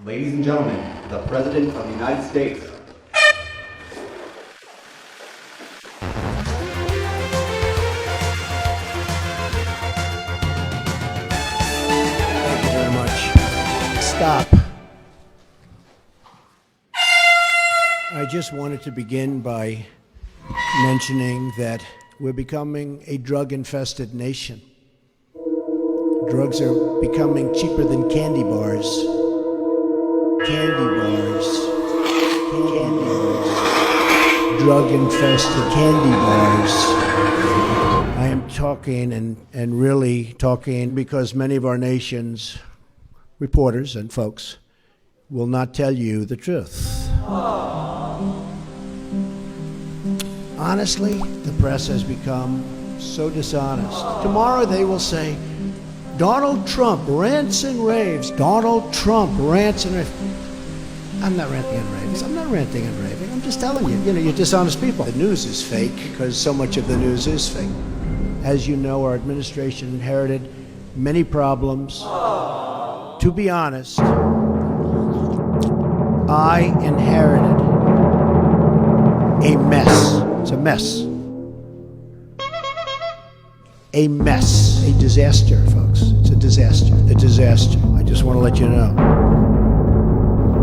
Ladies and gentlemen, the President of the United States. Thank you very much. Stop. I just wanted to begin by mentioning that we're becoming a drug-infested nation. Drugs are becoming cheaper than candy bars. Candy bars. Candy bars. Drug-infested candy bars. I am talking and really talking because many of our nation's reporters and folks will not tell you the truth. Honestly, the press has become so dishonest. Tomorrow they will say, Donald Trump rants and raves. Donald Trump rants and raves. I'm not ranting and raving. I'm not ranting and raving. I'm just telling you, you're dishonest people. The news is fake because so much of the news is fake. As you know, our administration inherited many problems. To be honest, I inherited a mess. It's a mess. A mess. A disaster, folks. It's a disaster. A disaster. I just want to let you know.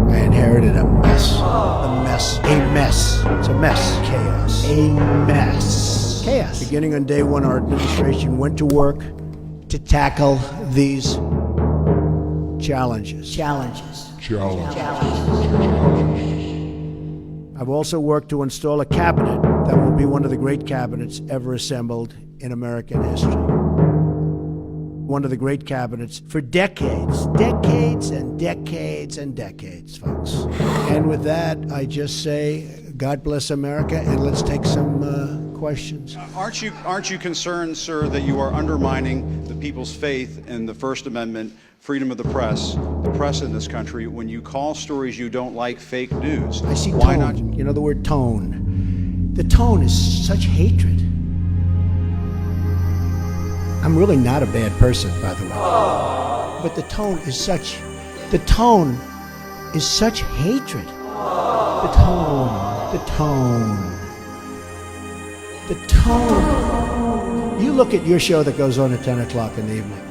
I inherited a mess. A mess. A mess. It's a mess. Chaos. A mess. Chaos. Beginning on day one, our administration went to work to tackle these challenges. I've also worked to install a cabinet that will be one of the great cabinets ever assembled in American history. One of the great cabinets for decades, decades and decades and decades, folks. And with that, I just say, God bless America, and let's take some questions. Aren't you concerned, sir, that you are undermining the people's faith in the First Amendment, freedom of the press in this country, when you call stories you don't like fake news? I see Why tone. not? You know the word tone. The tone is such hatred. I'm really not a bad person, by the way. But the tone is such hatred. The tone. You look at your show that goes on at 10 o'clock in the evening.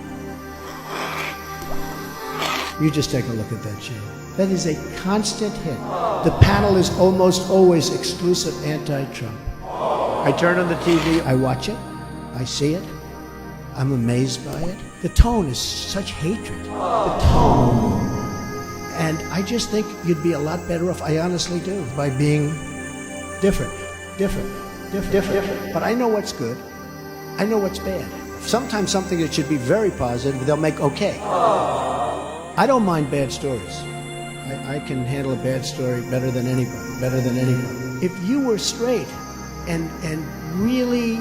You just take a look at that show. That is a constant hit. The panel is almost always exclusive anti-Trump. I turn on the TV, I watch it, I see it, I'm amazed by it. The tone is such hatred. The tone. And I just think you'd be a lot better off, I honestly do, by being different. But I know what's good. I know what's bad. Sometimes something that should be very positive, they'll make okay. I don't mind bad stories. I can handle a bad story better than anybody. If you were straight and really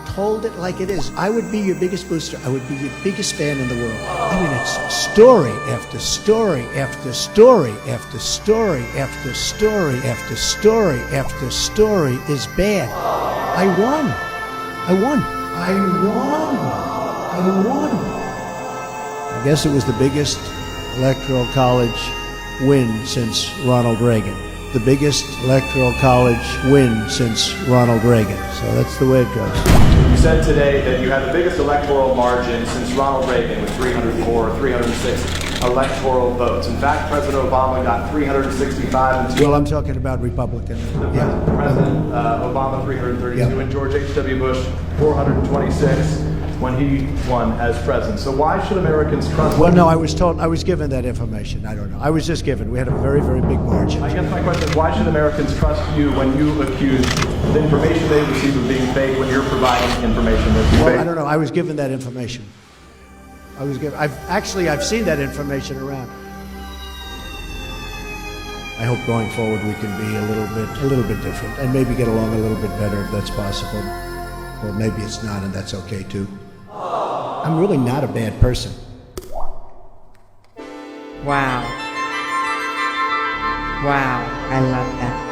told it like it is, I would be your biggest booster. I would be your biggest fan in the world. I mean, it's story after story after story after story after story after story after story is bad. I won. I guess it was the biggest electoral college win since Ronald Reagan. The biggest electoral college win since Ronald Reagan. So that's the way it goes. You said today that you had the biggest electoral margin since Ronald Reagan with 304, 306 electoral votes. In fact, President Obama got 365 and Well, I'm talking about Republican. President Obama 332 and George H.W. Bush 426 when he won as president. So why should Americans trust Well, no, I was given that information. I don't know. I was just given. We had a very, very big margin. I guess my question is, why should Americans trust you when you accuse the information they receive of being fake when you're providing information that's fake? Well, I don't know. I was given that information. I've seen that information around. I hope going forward we can be a little bit different and maybe get along a little bit better if that's possible. Or maybe it's not, and that's okay too. I'm really not a bad person. Wow. I love that.